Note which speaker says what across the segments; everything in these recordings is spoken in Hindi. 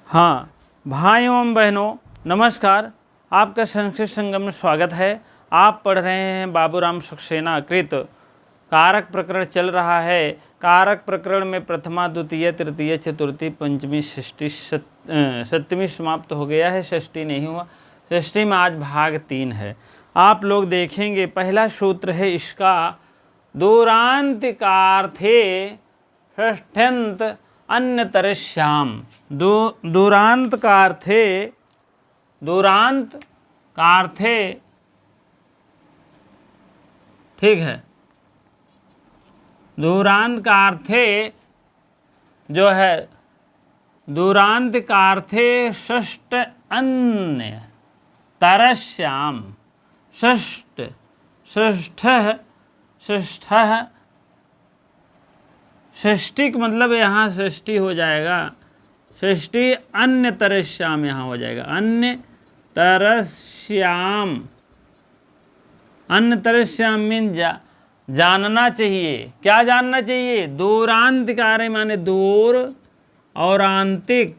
Speaker 1: हाँ भाइयों एवं बहनों नमस्कार। आपका संस्कृत संगम में स्वागत है। आप पढ़ रहे हैं बाबूराम सक्सेना कृत कारक प्रकरण चल रहा है। कारक प्रकरण में प्रथमा द्वितीय तृतीय चतुर्थी पंचमी षष्ठी सप्तमी समाप्त हो गया है, षष्ठी नहीं हुआ। षष्ठी में आज भाग 3 है। आप लोग देखेंगे पहला सूत्र है इसका, दूरांतिकार्थे षष्ठ्यंत अन्यतरस्याम। दूरांत का अर्थे ठीक है, दूरांत का अर्थे जो है दूरांत का अर्थे षष्ठ अन्य तरस्याम। षष्ठ षष्ठी का मतलब यहाँ षष्ठी हो जाएगा, षष्ठी अन्य तरस्याम यहाँ हो जाएगा, अन्य तरस्याम। अन्य तरस्याम मीन जानना चाहिए। क्या जानना चाहिए? दूरांत का अर्थ माने दूर और आंतिक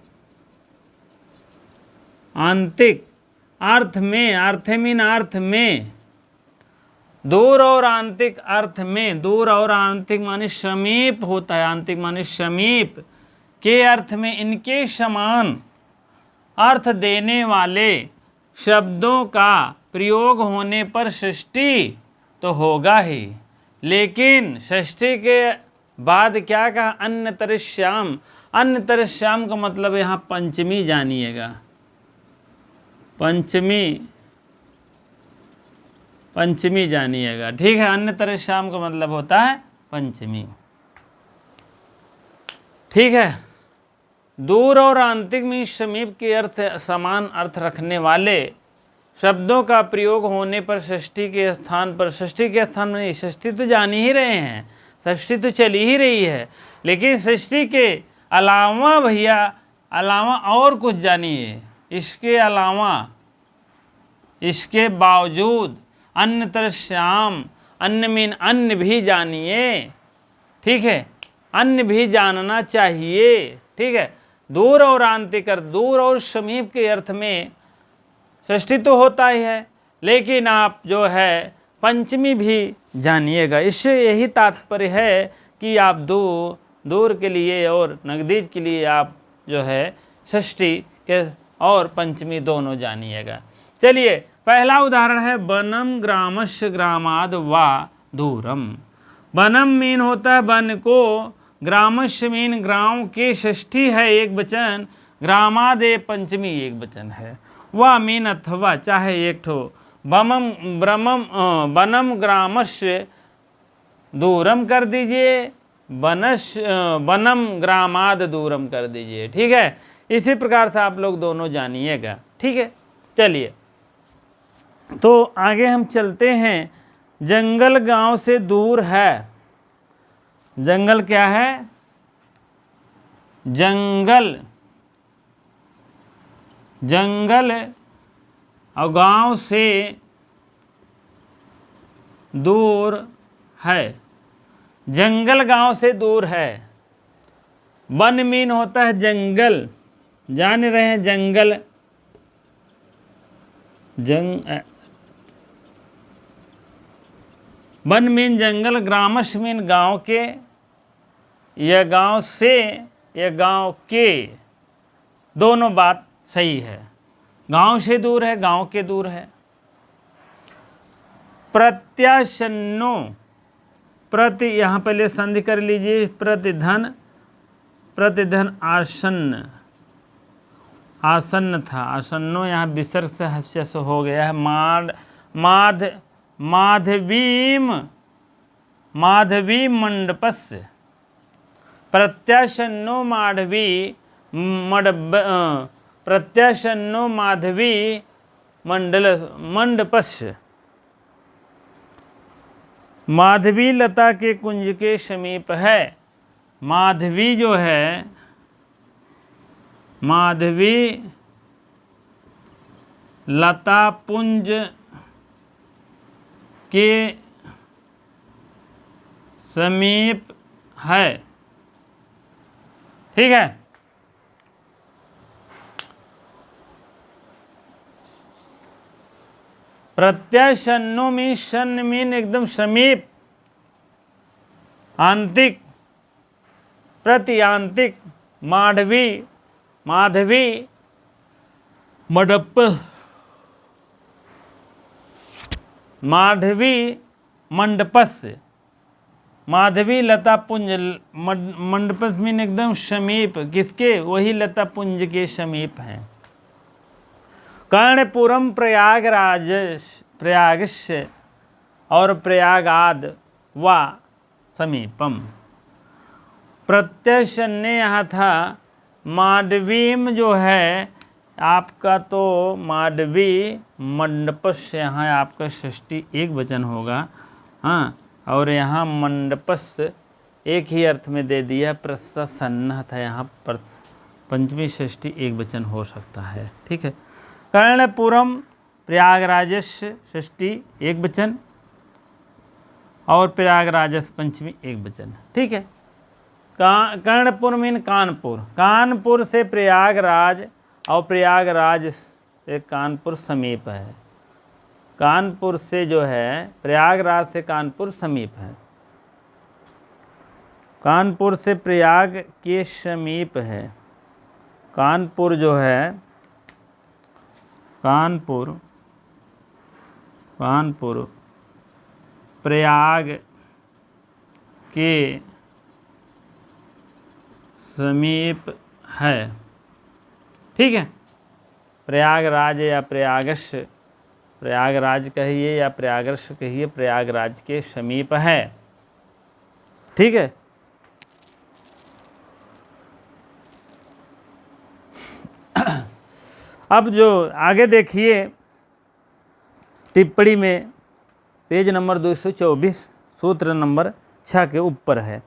Speaker 1: अर्थ में, अर्थ मीन अर्थ में, दूर और आंतिक अर्थ में। दूर और आंतिक माने समीप होता है, आंतिक माने समीप के अर्थ में इनके समान अर्थ देने वाले शब्दों का प्रयोग होने पर षष्ठी तो होगा ही, लेकिन षष्ठी के बाद क्या कहा? अन्य तरस्याम। अन्य तरस्याम का मतलब यहाँ पंचमी जानिएगा, पंचमी जानिएगा, ठीक है। अन्य तरस्याम का मतलब होता है पंचमी, ठीक है। दूर और आंतिक में समीप के अर्थ समान अर्थ रखने वाले शब्दों का प्रयोग होने पर षष्ठी के स्थान पर, षष्ठी के स्थान में, षष्ठी तो जान ही रहे हैं, षष्ठी तो चली ही रही है, लेकिन षष्ठी के अलावा भैया, अलावा और कुछ जानिए। इसके अलावा, इसके बावजूद अन्य तरस्याम, अन्य मीन अन्य भी जानिए, ठीक है। अन्य भी जानना चाहिए, ठीक है। दूर और आंतिक, दूर और समीप के अर्थ में षष्ठी तो होता ही है, लेकिन आप जो है पंचमी भी जानिएगा। इससे यही तात्पर्य है कि आप दूर के लिए और नजदीक के लिए आप जो है षष्ठी के और पंचमी दोनों जानिएगा। चलिए पहला उदाहरण है, वनम ग्रामस्य ग्रामाद वा दूरम। वनम मीन होता है वन को, ग्रामस्य मीन गांव के, षष्ठी है एक वचन, ग्रामाद पंचमी एक वचन है, वा मीन अथवा चाहे एक ठो। वनम ग्रामस्य दूरम कर दीजिए, वनम ग्रामाद दूरम कर दीजिए, ठीक है। इसी प्रकार से आप लोग दोनों जानिएगा, ठीक है। चलिए तो आगे हम चलते हैं। जंगल गांव से दूर है। जंगल क्या है? जंगल और गांव से दूर है। जंगल गांव से दूर है। वन मीन होता है जंगल, जान रहे हैं जंगल, वन मीन जंगल, ग्रामश मीन गांव के, यह गांव से, यह गांव के, दोनों बात सही है। गांव से दूर है, गांव के दूर है। प्रत्याशन्नो, प्रति यहाँ पहले संधि कर लीजिए, प्रतिधन, प्रतिधन आसन्न, आसन्न था, आसन्नो यहाँ विसर्ग से हस्य से हो गया है। माधवी मंडपस्य, प्रत्याशन्नो माधवी प्रत्याशन्नो माधवी मंडपस्य। माधवी लता के कुंज के समीप है। माधवी जो है, माधवी लता पुंज के समीप है, ठीक है। प्रत्यशन्नो मीन शन मीन एकदम समीप, आंतिक, प्रत्यांतिक, माधवी, माधवी, मडप, माधवी मंडपस, माधवी लता पुंज, मंडपस मीन एकदम समीप, किसके? वही लता पुंज के समीप हैं। कर्णपुरम प्रयागराज, प्रयागस्य और प्रयागाद व समीपम। प्रत्यशन्य यहाँ था, माधवीम जो है आपका, तो माधवी मंडपस यहाँ आपका षष्ठी एक वचन होगा। हाँ, और यहाँ मंडपस एक ही अर्थ में दे दिया, प्रसन्न था यहाँ पर पंचमी षष्ठी एक वचन हो सकता है। ठीक है। कर्णपुरम प्रयागराजस्य षष्ठी एक वचन और प्रयागराजस पंचमी एक वचन। ठीक है। कर्णपुर मीन कानपुर, कानपुर से प्रयागराज और प्रयागराज से कानपुर समीप है। कानपुर से जो है प्रयागराज से कानपुर समीप है, कानपुर से प्रयाग के समीप है। कानपुर जो है, कानपुर, कानपुर प्रयाग के समीप है। ठीक है। प्रयागराज या प्रयागश, प्रयागराज कहिए या प्रयागर्श कहिए, प्रयागराज के समीप है। ठीक है। अब जो आगे देखिए टिप्पणी में पेज नंबर 224 सूत्र नंबर 6 के ऊपर है,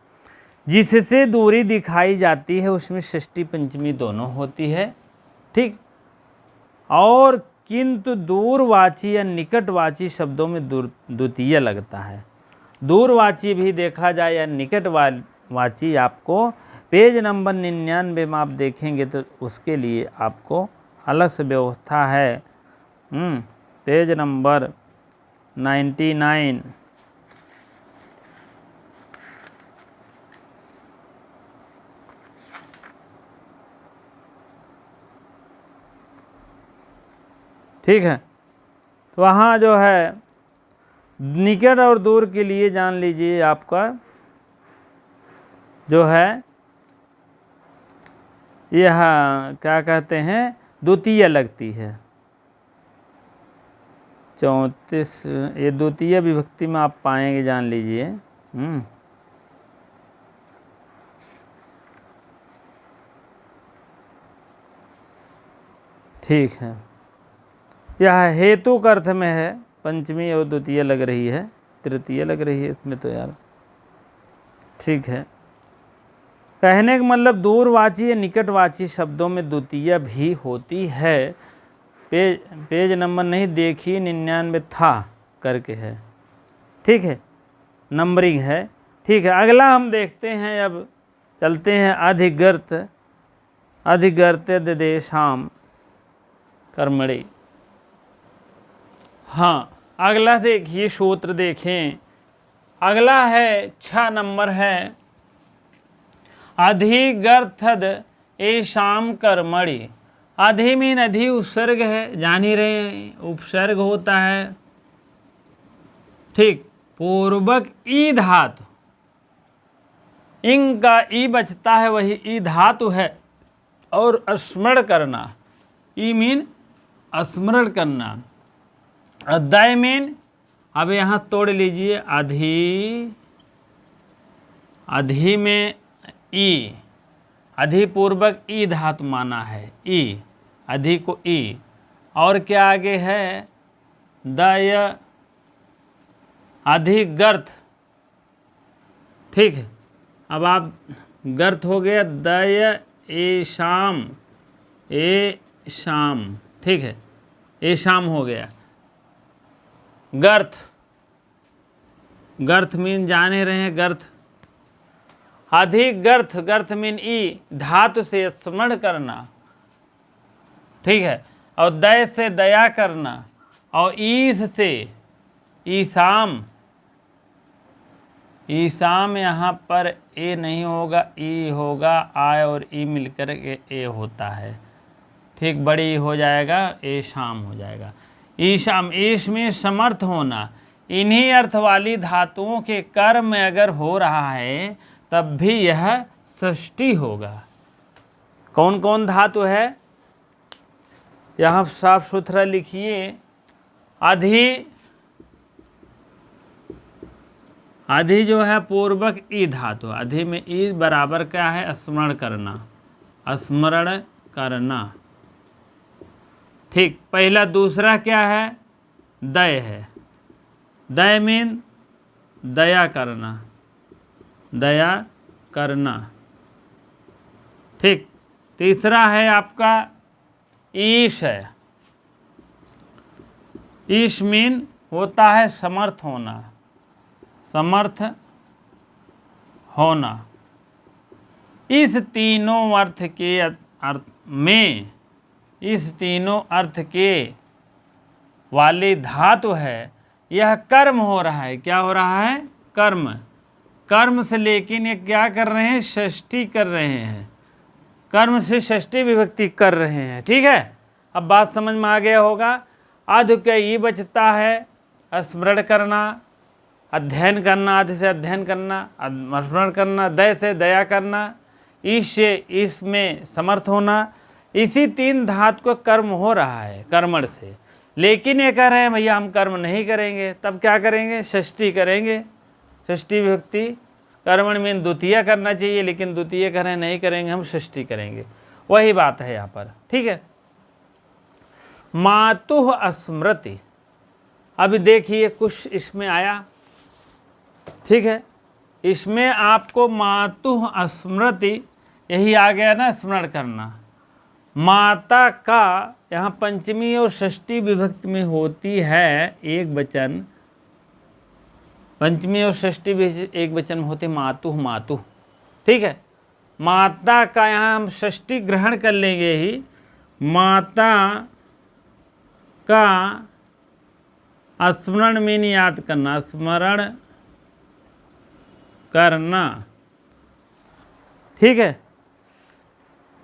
Speaker 1: जिससे दूरी दिखाई जाती है उसमें षष्ठी पंचमी दोनों होती है। ठीक। और किंतु दूरवाची या निकटवाची शब्दों में द्वितीय लगता है। दूरवाची भी देखा जाए या निकटवाची, आपको पेज नंबर 99 में आप देखेंगे तो उसके लिए आपको अलग से व्यवस्था है। पेज नंबर 99 ठीक है। तो वहाँ जो है निकट और दूर के लिए जान लीजिए आपका जो है यह क्या कहते हैं, द्वितीय लगती है। 34 ये द्वितीय विभक्ति में आप पाएंगे, जान लीजिए। ठीक है। यह हेतु का अर्थ में है, पंचमी और द्वितीय लग रही है, तृतीय लग रही है इसमें तो यार। ठीक है। कहने का मतलब दूरवाची या निकटवाची शब्दों में द्वितीय भी होती है। पेज नंबर नहीं देखिए, 99 था करके है। ठीक है, नंबरिंग है। ठीक है। अगला हम देखते हैं, अब चलते हैं अधिगर्त, अधिगर्त देशाम कर्मणि। हाँ, अगला देखिए सूत्र देखें, अगला है 6 नंबर है, अधिगर्थद एशाम कर्मणि। अधि मीन अधि उपसर्ग है, जान ही रहे हैं, उपसर्ग होता है। ठीक। पूर्वक ई धातु, इंग का ई बचता है, वही ई धातु है। और स्मरण करना, ई मीन स्मरण करना। अध्याय मीन, अब यहाँ तोड़ लीजिए, अधि, अधि में ई, अधि पूर्वक ई धातु माना है, ई, अधि को ई। और क्या आगे है, दय, अधिगर्थ। ठीक है। अब आप गर्थ हो गया, दय ए शाम, ए शाम। ठीक है, ए शाम हो गया। गर्थ, गर्थ मीन जाने रहे हैं, गर्थ। अधिगर्थ, गर्थ मीन ई, धातु से स्मरण करना। ठीक है। और दय से दया करना, और ईस से ईसाम, ईसाम यहाँ पर ए नहीं होगा, ई होगा, आय और ई मिलकर के ए होता है। ठीक, बड़ी हो जाएगा, ए शाम हो जाएगा। ईशाम, ईश में समर्थ होना। इन्हीं अर्थ वाली धातुओं के कर्म में अगर हो रहा है तब भी यह षष्ठी होगा। कौन कौन धातु है यहाँ साफ सुथरा लिखिए। अधि, अधि जो है पूर्वक ई धातु, अधि में ई बराबर क्या है, स्मरण करना, स्मरण करना। ठीक, पहला। दूसरा क्या है, दय है, दय मीन दया करना, दया करना। ठीक, तीसरा है आपका ईश है, ईश मीन होता है समर्थ होना, समर्थ होना। इस तीनों अर्थ के अर्थ में, इस तीनों अर्थ के वाली धातु है, यह कर्म हो रहा है। क्या हो रहा है, कर्म। कर्म से लेकिन ये क्या कर रहे हैं, षष्ठी कर रहे हैं, कर्म से षष्ठी विभक्ति कर रहे हैं। ठीक है, अब बात समझ में आ गया होगा। अध के ये बचता है स्मरण करना, अध्ययन करना, अध से अध्ययन करना, स्मरण करना, दय से दया करना, ईश से इसमें समर्थ होना। इसी तीन धातु को कर्म हो रहा है कर्मण से। लेकिन ये कह रहे हैं भैया हम कर्म नहीं करेंगे, तब क्या करेंगे, षष्ठी करेंगे, षष्ठी विभक्ति। कर्मण में द्वितीय करना चाहिए, लेकिन द्वितीय कह रहे हैं नहीं करेंगे, हम षष्ठी करेंगे। वही बात है यहाँ पर। ठीक है, मातुः स्मृति। अभी देखिए कुछ इसमें आया। ठीक है, इसमें आपको मातुः स्मृति, यही आ गया ना, स्मरण करना। माता का यहाँ पंचमी और षष्ठी विभक्ति में होती है एक वचन, पंचमी और षष्ठी एक वचन में होते मातुः, मातुः। ठीक है, माता का यहाँ हम षष्ठी ग्रहण कर लेंगे ही। माता का स्मरण में नहीं याद करना, स्मरण करना। ठीक है,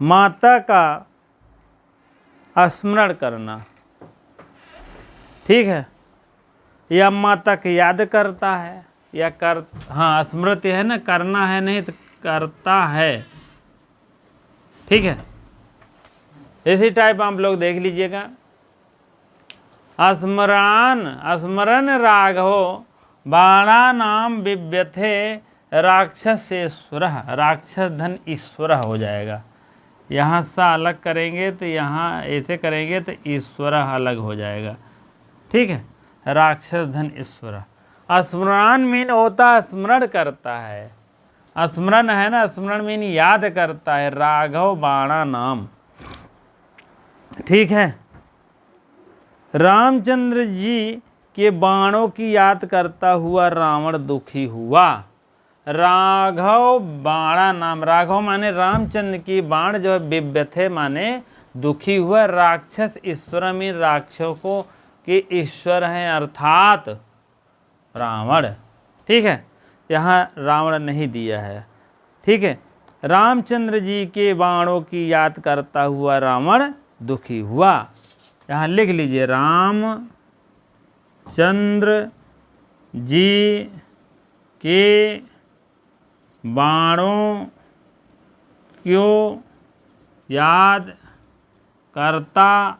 Speaker 1: माता का स्मरण करना। ठीक है, या माता की याद करता है, या कर, हाँ स्मृति है ना, करना है नहीं तो करता है। ठीक है, इसी टाइप आप लोग देख लीजिएगा। स्मरान, स्मरण राघव बाणा नाम बिव्यथे राक्षसेश्वर, राक्षस धन ईश्वर हो जाएगा। यहाँ सा अलग करेंगे तो यहाँ ऐसे करेंगे तो ईश्वर अलग हो जाएगा। ठीक है, राक्षस धन ईश्वर। स्मरण मीन होता स्मरण करता है, स्मरण है ना, स्मरण मीन याद करता है। राघव बाणा नाम। ठीक है, रामचंद्र जी के बाणों की याद करता हुआ रावण दुखी हुआ। राघव बाणा नाम, राघव माने रामचंद्र की, बाण जो है बिव्यथे माने दुखी हुआ। राक्षस ईश्वर में राक्षसों के ईश्वर हैं अर्थात रावण। ठीक है, यहाँ रावण नहीं दिया है। ठीक है, रामचंद्र जी के बाणों की याद करता हुआ रावण दुखी हुआ। यहाँ लिख लीजिए, रामचंद्र जी के बाणों क्यों याद करता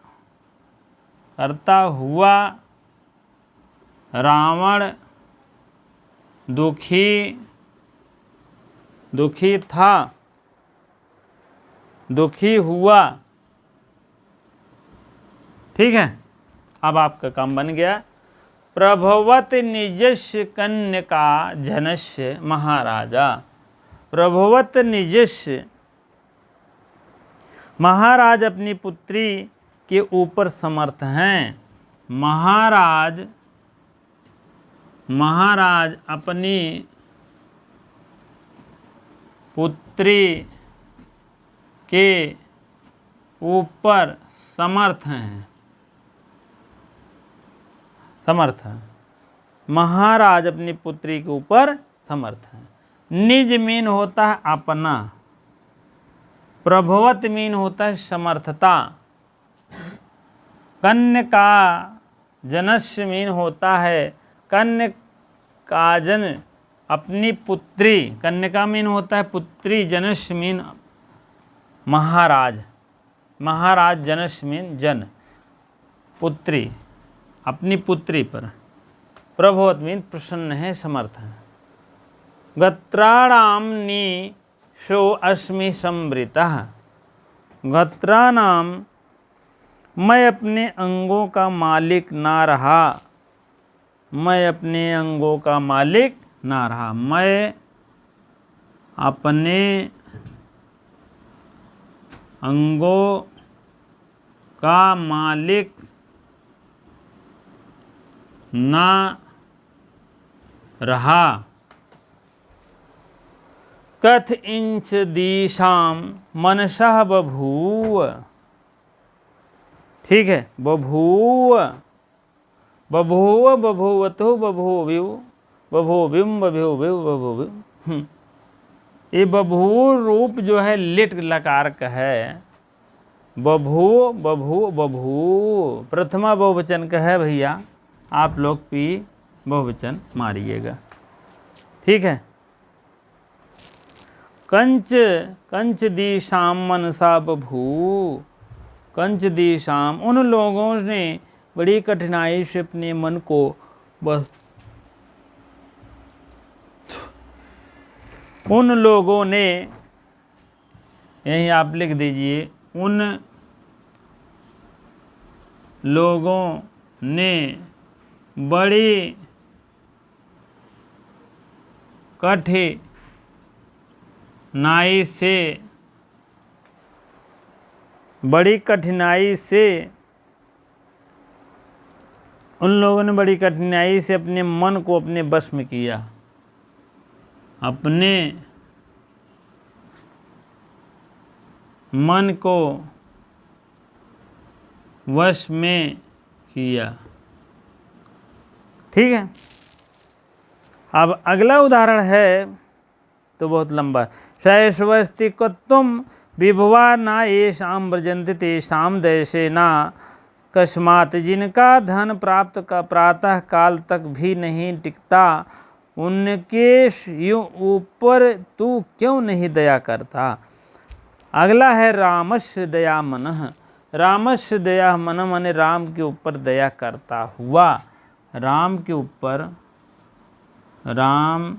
Speaker 1: हुआ रावण दुखी था, दुखी हुआ। ठीक है, अब आपका काम बन गया। प्रभवत निजस्य कन्यका जनस्य महाराजा। प्रभवत निजस्य, महाराज अपनी पुत्री के ऊपर समर्थ हैं। महाराज अपनी पुत्री के ऊपर समर्थ हैं। समर्थ है। महाराज अपनी पुत्री के ऊपर समर्थ है। निज मीन होता है अपना, प्रभवत मीन होता है समर्थता, कन्या का जनस्य मीन होता है कन्या का जन अपनी पुत्री, कन्या मीन होता है पुत्री, जनस्य मीन महाराज, महाराज जनस्य मीन जन, पुत्री अपनी पुत्री पर, प्रभवत मीन प्रसन्न है, समर्थ है। गत्राणाम नी शो अस्मि संवृतः, गत्राणाम मैं अपने अंगों का मालिक ना रहा, मैं अपने अंगों का मालिक ना रहा, मैं अपने अंगों का मालिक ना रहा। कथ इंच दिशाम मनसः बभूव, ठीक है, बभूव, बभूव बभूवतु बभूव्यु, बभूव्युम बभूव्यु बभूव्यु। ये बभू रूप जो है लिट लकार का है, बभू बभू बभू प्रथमा बहुवचन का है भैया, आप लोग पी बहुवचन मारिएगा, ठीक है। कंच कंच दिशाम मनसा बभू, कंच दिशाम उन लोगों ने बड़ी कठिनाई से अपने मन को बस, उन लोगों ने, यहीं आप लिख दीजिए, उन लोगों ने बड़ी कठिनाई से, बड़ी कठिनाई से, उन लोगों ने बड़ी कठिनाई से अपने मन को अपने वश में किया, अपने मन को वश में किया, ठीक है। अब अगला उदाहरण है तो बहुत लंबा, शैशवस्तिकत्वम विभवा ना येषाम व्रजन्ति तेषाम देशे ना कस्मात्, जिनका धन प्राप्त का प्रातः काल तक भी नहीं टिकता, उनके ऊपर तू क्यों नहीं दया करता। अगला है रामस्य दया मनः, रामस्य दया मन माने राम के ऊपर दया करता हुआ, राम के ऊपर, राम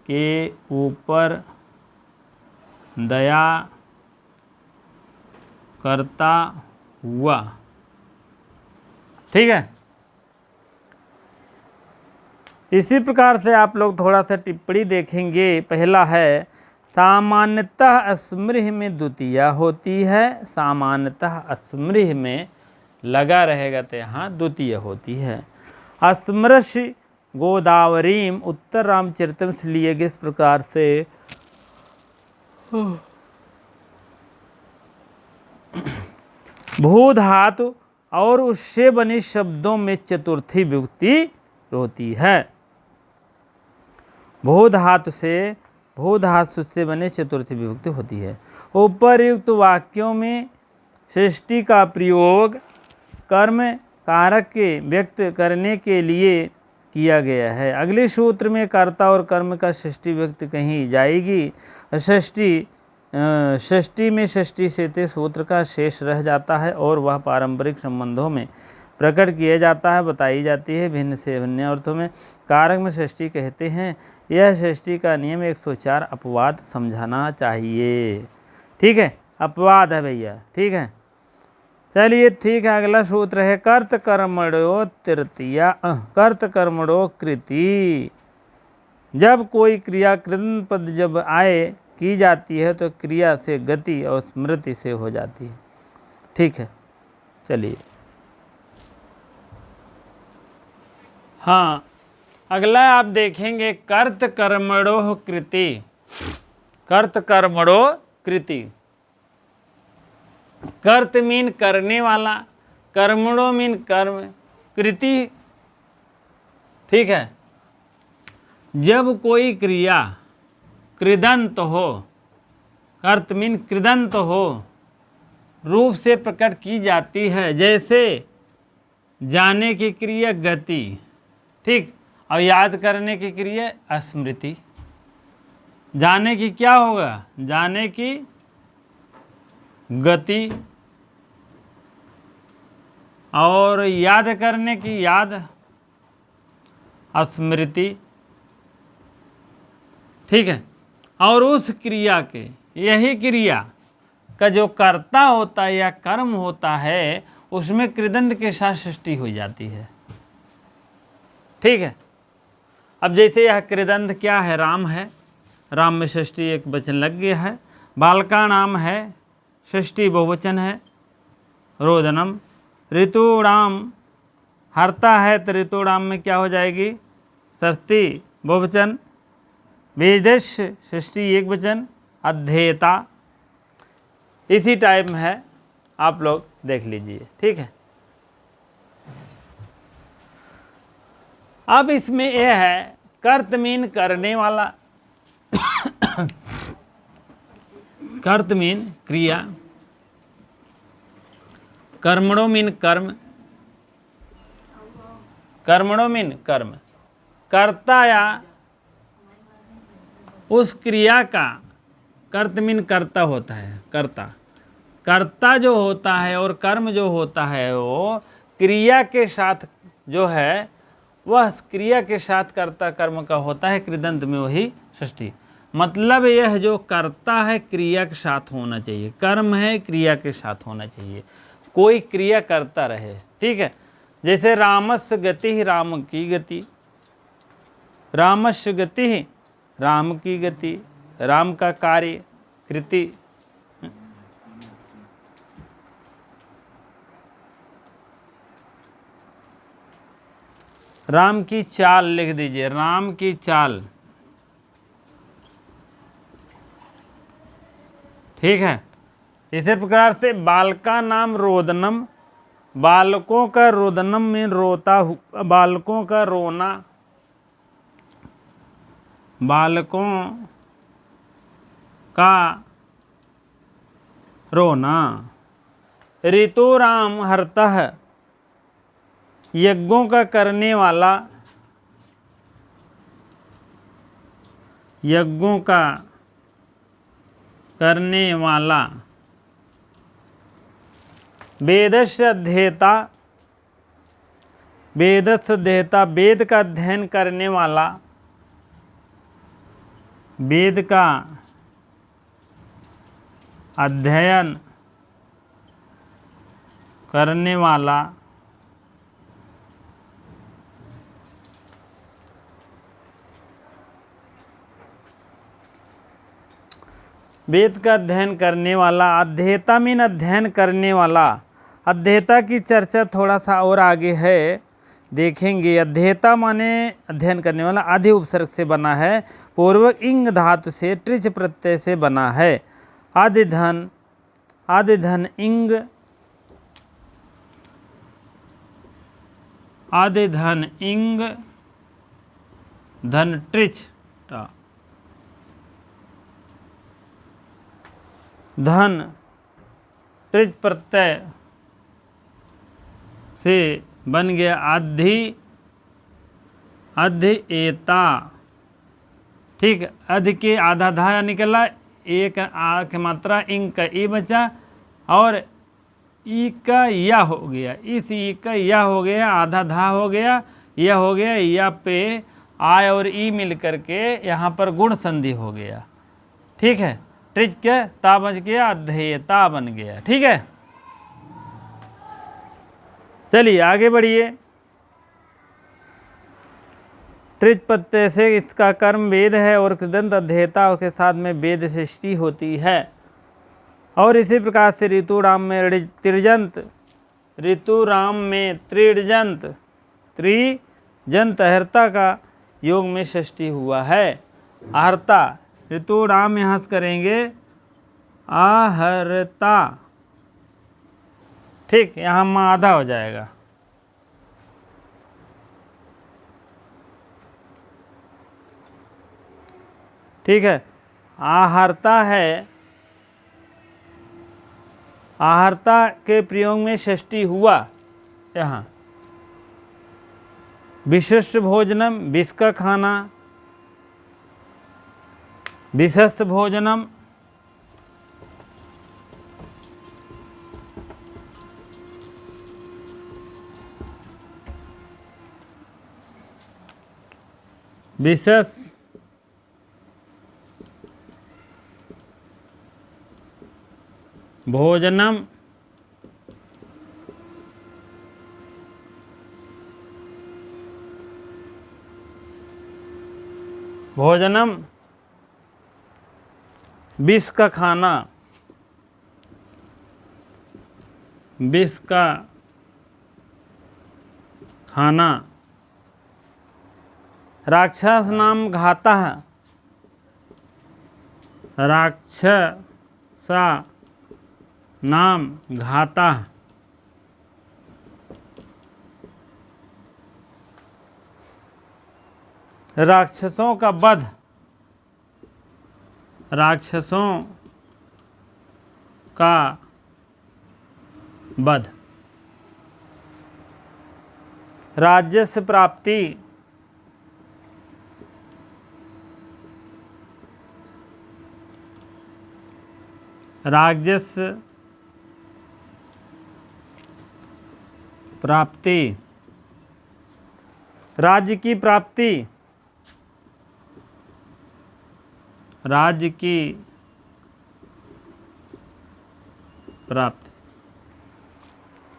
Speaker 1: के ऊपर दया करता हुआ, ठीक है। इसी प्रकार से आप लोग थोड़ा सा टिप्पणी देखेंगे। पहला है सामान्यतः स्मृह में द्वितीया होती है, सामान्यतः स्मृह में लगा रहेगा तो यहाँ द्वितीय होती है। स्मृशि गोदावरीम उत्तर रामचरितम से लिए गए इस प्रकार से भू धातु और उससे बने शब्दों में चतुर्थी विभक्ति होती है। भू धातु से बने चतुर्थी विभक्ति होती है। उपर्युक्त वाक्यों में षष्ठी का प्रयोग कर्म कारक के व्यक्त करने के लिए किया गया है। अगले सूत्र में कर्ता और कर्म का षष्ठी व्यक्त कहीं जाएगी। षष्ठी में षष्ठी से सूत्र का शेष रह जाता है और वह पारंपरिक संबंधों में प्रकट किया जाता है, बताई जाती है भिन्न से भिन्न अर्थों में। कारक में षष्ठी कहते हैं। यह षष्ठी का नियम 104 अपवाद समझाना चाहिए, ठीक है, अपवाद है भैया, ठीक है। चलिए ठीक है, अगला सूत्र है कर्त कर्मणो तृतीया, कर्त कर्मणो कृति। जब कोई क्रिया कृत पद जब आए की जाती है तो क्रिया से गति और स्मृति से हो जाती है, ठीक है। चलिए हाँ, अगला आप देखेंगे कर्त कर्मणो कृति, कर्त कर्मणो कृति। कर्त मीन करने वाला, कर्मणो मीन कर्म, कृति ठीक है। जब कोई क्रिया कृदंत हो, कर्त मीन कृदंत हो, रूप से प्रकट की जाती है, जैसे जाने की क्रिया गति, ठीक, और याद करने की क्रिया स्मृति। जाने की क्या होगा, जाने की गति, और याद करने की याद स्मृति, ठीक है। और उस क्रिया के, यही क्रिया का जो कर्ता होता है या कर्म होता है, उसमें कृदंत के साथ सृष्टि हो जाती है, ठीक है। अब जैसे यह कृदंत क्या है, राम है, राम में षष्ठी एक वचन लग गया है। बालका नाम है, षष्ठी बहुवचन है, रोदनम। ऋतुराम हरता है, तो ऋतुराम में क्या हो जाएगी, षष्ठी बहुवचन। वेदस्य षष्ठी एक वचन, अध्येता। इसी टाइप में है, आप लोग देख लीजिए, ठीक है। अब इसमें यह है कर्त मीन करने वाला, कर्त मीन क्रिया, कर्मणो मीन कर्म, कर्मणो मीन कर्म। कर्ता या उस क्रिया का, कर्त मीन कर्ता होता है, कर्ता, कर्ता जो होता है और कर्म जो होता है वो क्रिया के साथ जो है, वह क्रिया के साथ कर्ता कर्म का होता है, कृदंत में वही षष्ठी। मतलब यह जो कर्ता है क्रिया के साथ होना चाहिए, कर्म है क्रिया के साथ होना चाहिए, कोई क्रिया करता रहे, ठीक है। जैसे रामस्य गति ही, राम की गति, रामस्य गति ही, राम की गति, राम का कार्य कृति। राम की चाल लिख दीजिए, राम की चाल, ठीक है। इसी प्रकार से बालका नाम रोदनम, बालकों का रोदनम में रोता, बालकों का रोना, बालकों का रोना। ऋतुराम हरता है, यज्ञों का करने वाला, यज्ञों का करने वाला। वेदस्य अध्येता, वेदस्य अध्येता, वेद का अध्ययन करने वाला, वेद का अध्ययन करने वाला। वेद का अध्ययन करने वाला। अध्येता मीन अध्ययन करने वाला। अध्येता की चर्चा थोड़ा सा और आगे है, देखेंगे। अध्येता माने अध्ययन करने वाला, आदि उपसर्ग से बना है, पूर्वक इंग धातु से ट्रिच प्रत्यय से बना है। आदि धन, आदि धन इंग, आदि धन इंग धन ट्रिच, धन ट्रिच प्रत्यय से बन गया आधि, अध्येता, ठीक। अधि के आधा धा निकला, एक आ की मात्रा, इंग का ई बचा, और ई का या हो गया, इस ई का या हो गया, आधा धा हो गया, यह हो गया, या पे आय और ई मिल करके यहाँ पर गुण संधि हो गया, ठीक है। ट्रिच के ता बच गया, अध्येता बन गया, ठीक है। चलिए आगे बढ़िए। ट्रिच प्रत्यय से इसका कर्म वेद है और कृदंत अध्येता के साथ में वेद सृष्टि होती है। और इसी प्रकार से ऋतुराम में त्रिजंत, ऋतुराम में त्रिजंत, त्रिजंत हर्ता का योग में सृष्टि हुआ है। आहर्ता, ऋतुराम यहाँ से करेंगे आहर्ता, ठीक। यहाँ माँ आधा हो जाएगा, ठीक है। आहारता है, आहारता के प्रयोग में षष्ठी हुआ यहाँ। विशिष्ट भोजनम, विष का खाना, विशस्त भोजनम, विशेष भोजनम, भोजनम विष का खाना, विष का खाना, राक्षस नाम घाता, राक्षसा नाम घाता, राक्षसों का वध, राक्षसों का वध, राजस्व प्राप्ति, राजस्व प्राप्ति, राज्य की प्राप्ति, राज्य की प्राप्ति।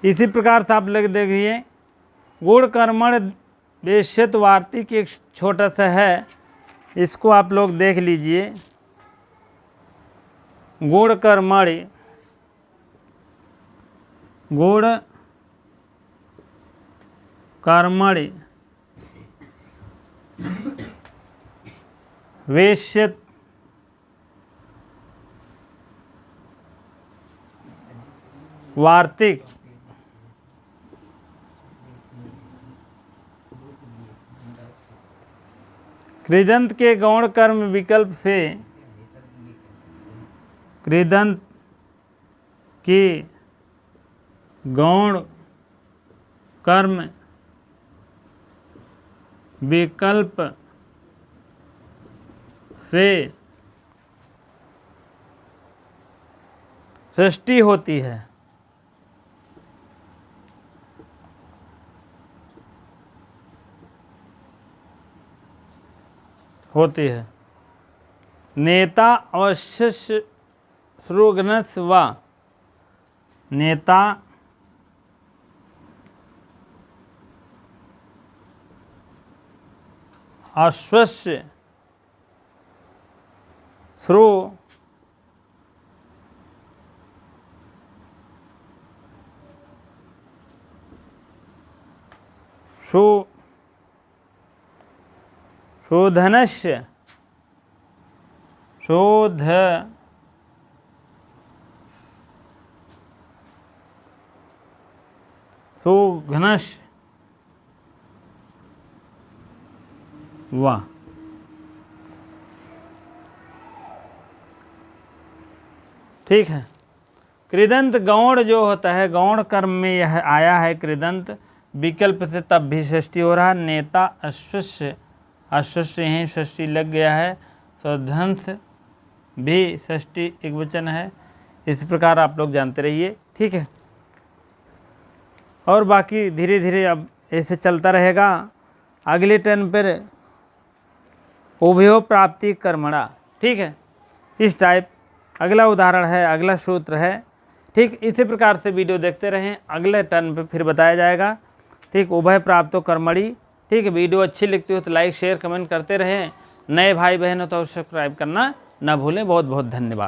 Speaker 1: इसी प्रकार से आप लोग देखिए गुण कर्मण वेश्यत वार्तिक एक छोटा सा है, इसको आप लोग देख लीजिए। गुण कर्मणि, गुण कर्मणि वेश्यत वार्तिक कृदंत के गौण कर्म विकल्प से, कृदंत के गौण कर्म विकल्प से षष्ठी होती है। होती है। नेता अवश्य श्रुघ्नस् व, नेता अश्वस्य श्रु शोधनस्य, शोध सुघ्नस्य वाह। ठीक है। कृदंत गौण जो होता है, गौण कर्म में यह आया है कृदंत विकल्प से, तब भी षष्ठी हो रहा है। नेता अश्वस्य, अश्वस्य यहीं षष्ठी लग गया है। स्वधंस भी षष्ठी एक वचन है। इस प्रकार आप लोग जानते रहिए। ठीक है। और बाकी धीरे धीरे अब ऐसे चलता रहेगा। अगले टर्न पर उभयो प्राप्ति कर्मणा। ठीक है। इस टाइप अगला उदाहरण है, अगला सूत्र है। ठीक, इसी प्रकार से वीडियो देखते रहें। अगले टर्न पे फिर बताया जाएगा। ठीक, उभय प्राप्तो कर्मणि। ठीक है। वीडियो अच्छी लगती हो तो लाइक शेयर कमेंट करते रहें। नए भाई बहन हो तो सब्सक्राइब करना ना भूलें। बहुत बहुत धन्यवाद।